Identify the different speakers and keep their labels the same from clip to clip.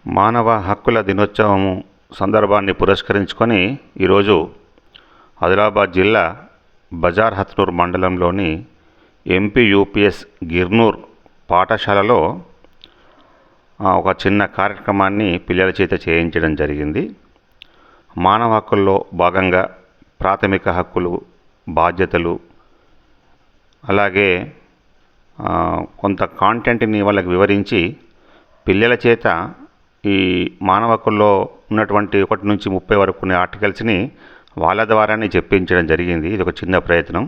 Speaker 1: మానవ హక్కుల దినోత్సవము సందర్భాన్ని పురస్కరించుకొని ఈరోజు ఆదిలాబాద్ జిల్లా బజార్ హత్నూర్ మండలంలోని ఎంపీయూపీఎస్ గిర్నూర్ పాఠశాలలో ఒక చిన్న కార్యక్రమాన్ని పిల్లల చేత చేయించడం జరిగింది. మానవ హక్కుల్లో భాగంగా ప్రాథమిక హక్కులు, బాధ్యతలు, అలాగే కొంత కాంటెంట్ని వాళ్ళకి వివరించి పిల్లల చేత ఈ మానవ హక్కుల్లో ఉన్నటువంటి 1 నుంచి 30 వరకు కొన్ని ఆర్టికల్స్ని వాళ్ళ ద్వారానే చెప్పించడం జరిగింది. ఇది ఒక చిన్న ప్రయత్నం.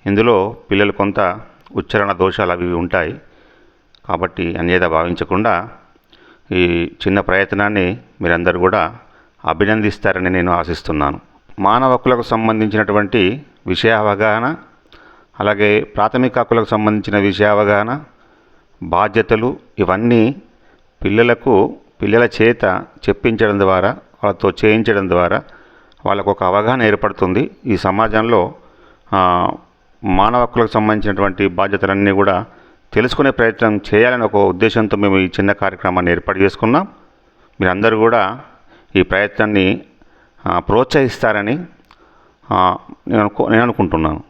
Speaker 1: ఇందులో పిల్లలు కొంత ఉచ్చారణ దోషాలు అవి ఉంటాయి కాబట్టి అన్యదా భావించకుండా ఈ చిన్న ప్రయత్నాన్ని మీరందరూ కూడా అభినందిస్తారని నేను ఆశిస్తున్నాను. మానవ హక్కులకు సంబంధించినటువంటి విషయ అవగాహన, అలాగే ప్రాథమిక హక్కులకు సంబంధించిన విషయ అవగాహన, బాధ్యతలు ఇవన్నీ పిల్లల చేత చెప్పించడం ద్వారా, వాళ్ళతో చేయించడం ద్వారా వాళ్ళకు ఒక అవగాహన ఏర్పడుతుంది. ఈ సమాజంలో మానవ హక్కులకు సంబంధించినటువంటి బాధ్యతలన్నీ కూడా తెలుసుకునే ప్రయత్నం చేయాలని ఒక ఉద్దేశంతో మేము ఈ చిన్న కార్యక్రమాన్ని ఏర్పాటు చేసుకున్నాం. మీరందరూ కూడా ఈ ప్రయత్నాన్ని ప్రోత్సహిస్తారని నేను అనుకుంటున్నాను.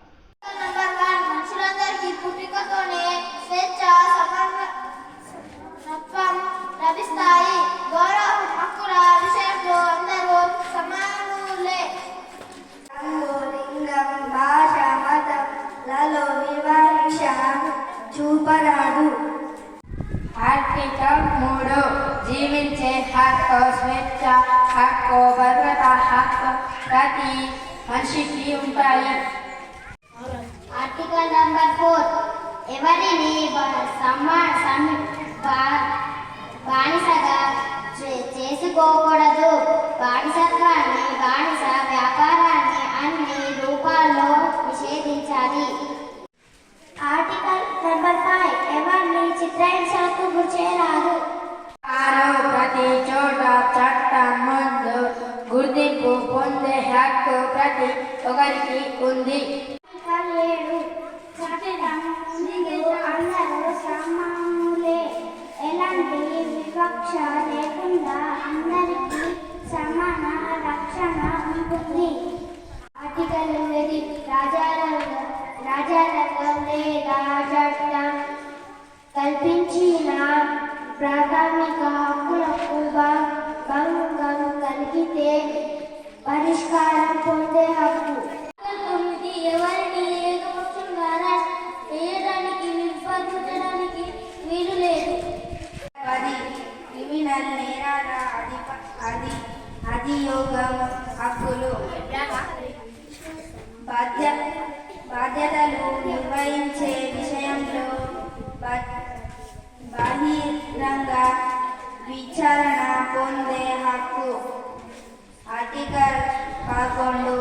Speaker 2: ఆర్టికల్ 3 జీవించే హక్కు, స్వేచ్ఛ హక్కు, భద్రత హక్కు ప్రతి మనిషికి ఉంటాయి.
Speaker 3: ఆర్టికల్ నంబర్ 4 ఎవరిని బానిసగా చేసుకోకూడదు. బానిసత్వాన్ని, బానిస వ్యాపారాన్ని అన్ని రూపాల్లో నిషేధించాలి. ఆర్టికల్ నంబర్ 5 ఎవరిని చిత్రహింసలకు గురిచేయరాదు.
Speaker 2: ప్రతి చోట చట్టం ముందు గుర్తింపు పొందే హక్కు ప్రతి ఒక్కరికి ఉంది.
Speaker 3: అందరూ సమానులే, ఎలాంటి వివక్ష లేకుండా అందరికీ సమాన రక్షణ ఉంటుంది. ఆర్టికల్ 8 రాజ్యాంగం లేదా చట్టం కల్పించిన ప్రాథమిక హక్కులకు భంగం కలిగితే పరిష్కారం పొందే హక్కు. ఎవరిని ఏకపక్షంగా చేయడానికి, నిర్బంధించడానికి వీలు లేదు.
Speaker 2: క్రిమినల్ నేరాల అధియోగం హక్కులు, బాధ్యతలు నిర్వహించే విషయంలో బహిరంగ విచారణ పొందే హక్కు. ఆర్టికల్ 11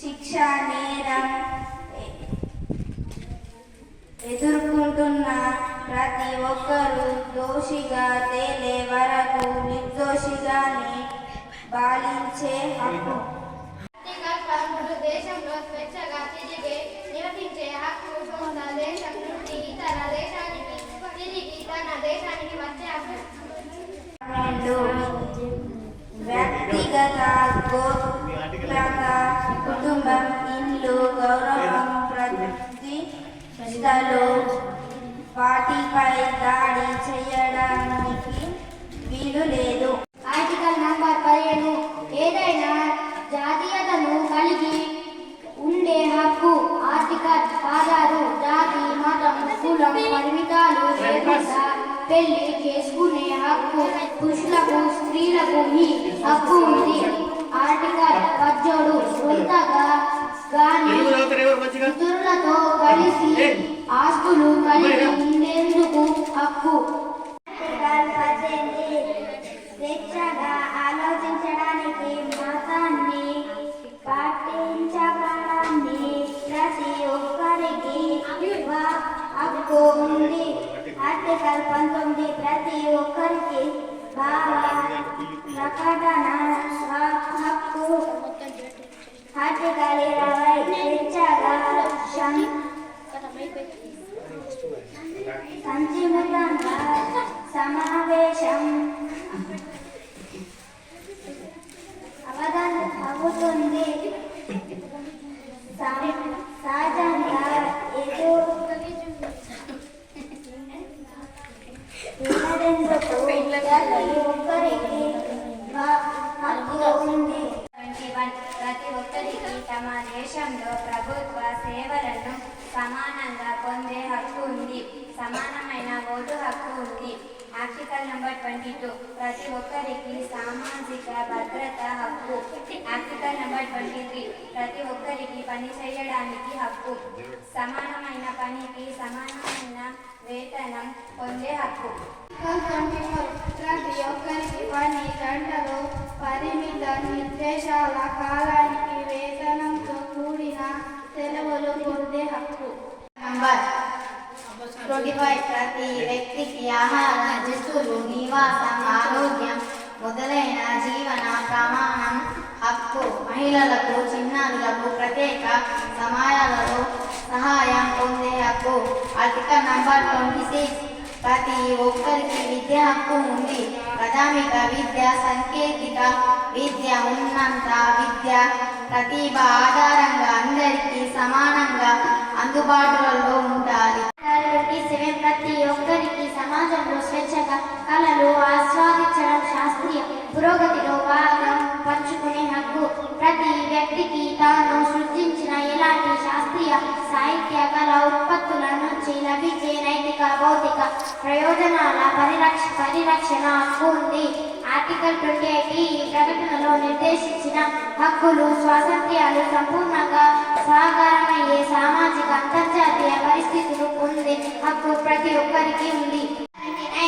Speaker 2: శిక్ష నేరం ఎదుర్కొంటున్న ప్రతి ఒక్కరూ దోషిగా తేలే వరకు నిర్దోషిగానే పాలించే హక్కు.
Speaker 3: దేశంలో స్వేచ్ఛగా తిరిగి నివసించే హక్కు, సొంత దేశం నుండి ఇతర దేశానికి తిరిగి తన దేశానికి వచ్చే హక్కు.
Speaker 2: వ్యక్తిగత, గోత్రత, కుటుంబం, ఇల్లు, గౌరవం, ప్రతిష్టలు వాటిపై దాడి చేయడానికి వీలు లేదు.
Speaker 3: ఆర్టికల్ నంబర్ 15 ఏదైనా జాతీయతను కలిగి ఉండే హక్కు. ఆర్టికల్ 16 జాతి, మతం, కులం పరిమితాలు లేకుండా పెళ్లి చేసుకునే హక్కు పురుషులకు, స్త్రీలకు ఈ హక్కు ఉంది. ఆర్టికల్ 17 సొంతగా గాని ఇతరులతో కలిసి ఆస్తులు కలిగి ఉండేందుకు హక్కు. ఆర్టికల్ 18 స్వేచ్ఛగా ఆలోచించడానికి, మతాన్ని పాటించడానికి ప్రతి ఒక్కరికి హక్కు ఉంది. ఆర్టికల్ 19 ప్రతి ఒక్కరికి భావ ప్రకటన హక్కు. ఆర్టికల్ 20 స్వేచ్ఛగా సంచితంగా
Speaker 2: సమావేశం అవుతుంది. సహజంగా వినడెందుకు ప్రతి ఒక్కరికి హక్కు ఉంది.
Speaker 3: 21 ప్రతి ఒక్కరికి తమ దేశంలో ప్రభుత్వ సేవలను సమానంగా పొందే హక్కు ఉంది. సమానమైన ఓటు హక్కు ఉంది. ఆర్టికల్ నంబర్ 22 ప్రతి ఒక్కరికి సామాజిక భద్రత హక్కు. ఆర్టికల్ నంబర్ 23 ప్రతి ఒక్కరికి పని చేయడానికి హక్కు. సమానమైన పనికి సమానమైన వేతనం పొందే హక్కు.
Speaker 2: ప్రతి ఒక్కరికి పని గంటలు పరిమిత నిర్దేశాల కాలానికి వేతనంతో కూడిన సెలవులు పొందే హక్కు.
Speaker 4: నంబర్ 25 ప్రతి వ్యక్తికి ఆహార, దుస్తులు, నివాసం, ఆరోగ్యం మొదలైన జీవన ప్రమాణం హక్కు. మహిళలకు, చిన్నారులకు ప్రత్యేక సమయాలలో సహాయం పొందే హక్కు. ఆర్టికల్ నంబర్ 26 ప్రతి ఒక్కరికి విద్య హక్కు ఉంది. ప్రాథమిక విద్య, సాంకేతిక విద్య, ఉన్నత విద్య ప్రతిభ ఆధారంగా అందరికీ సమానంగా అందుబాటులో ఉండాలి.
Speaker 2: 27 ప్రతి ఒక్కరికి సమాజంలో స్వేచ్ఛగా కళలు ఆస్వాదించడం, శాస్త్రీయ పురోగతిలో భాగం పంచుకునే హక్కు. ప్రతి వ్యక్తికి తాను సృష్టించిన ఎలాంటి శాస్త్రీయ, సాహిత్య, కళ ఉత్పత్తుల నుంచి లభించే నైతిక, భౌతిక ప్రయోజనాల పరిరక్షణ హక్కు ఉంది. ఆర్టికల్ 28 ఈ ప్రకటనలో నిర్దేశించిన హక్కులు, స్వాతంత్ర్యాలు సంపూర్ణంగా సాకారమయ్యే సామాజిక అంతర్జాతీయ పరిస్థితులు పొందే హక్కు ప్రతి ఒక్కరికి ఉంది.
Speaker 3: 29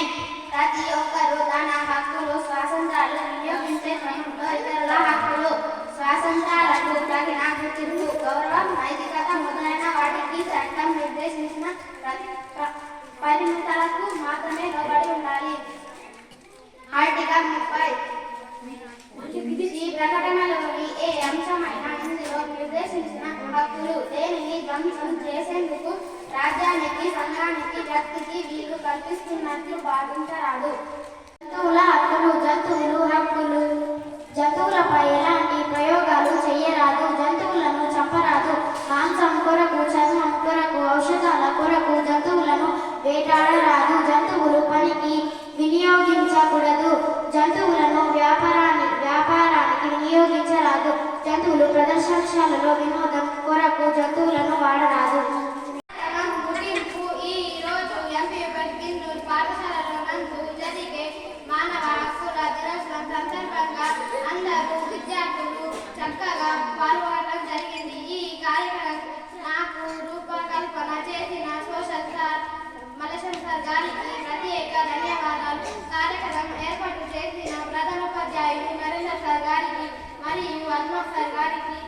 Speaker 3: ప్రతి ఒక్కరూ తన హక్కులు, స్వాతంత్రాలు వినియోగించే క్రమంలో ఇతరుల హక్కులు, స్వాతంత్రాలకు తగిన గుర్తింపు, గౌరవం, నైతికత మొదలైన వాటికి చట్టం నిర్దేశించిన పరిమితులకు మాత్రమే లోబడి ఉండాలి. ఆర్టికల్ 30 ఈ ప్రకటనలోని ఏ అంశమైన ఇందులో నిర్దేశించిన హక్కులు దేనిని ధ్వంసం చేసేందుకు రాజ్యానికి, సంఘానికి, వ్యక్తికి వీలు కల్పిస్తున్నట్లు భావించరాదు.
Speaker 2: జంతువుల హక్కులు. జంతువులపై ఎలాంటి ప్రయోగాలు చేయరాదు. జంతువులను చంపరాదు. మాంసం కొరకు, చర్మం కొరకు, ఔషధాల కొరకు జంతువులను వేటాడరాదు. జంతువులు పనికి వినియోగించకూడదు. జంతువులను వ్యాపారానికి వినియోగించరాదు. జంతువులు ప్రదర్శనశాలలో వినోదం కొరకు జంతువులను వాడరాదు.
Speaker 3: ముగింపు. ఈ రోజు ఎంపీ బెడ్కిందూరు పాఠశాలలో నందు జరిగే మానవ హక్కుల దినోత్సవం సందర్భంగా అందరూ విద్యార్థులు చక్కగా పాల్గొనడం జరిగింది. ఈ కార్యక్రమం నాకు రూపకల్పన చేసిన సోషల్ సార్ మలశంకర్ గారికి ప్రత్యేక ధన్యవాదాలు. కార్యక్రమం ఏర్పాటు చేసిన ప్రధానోపాధ్యాయులు నరేంద్ర సార్ గారికి మరియు అన్వర్ సార్ గారికి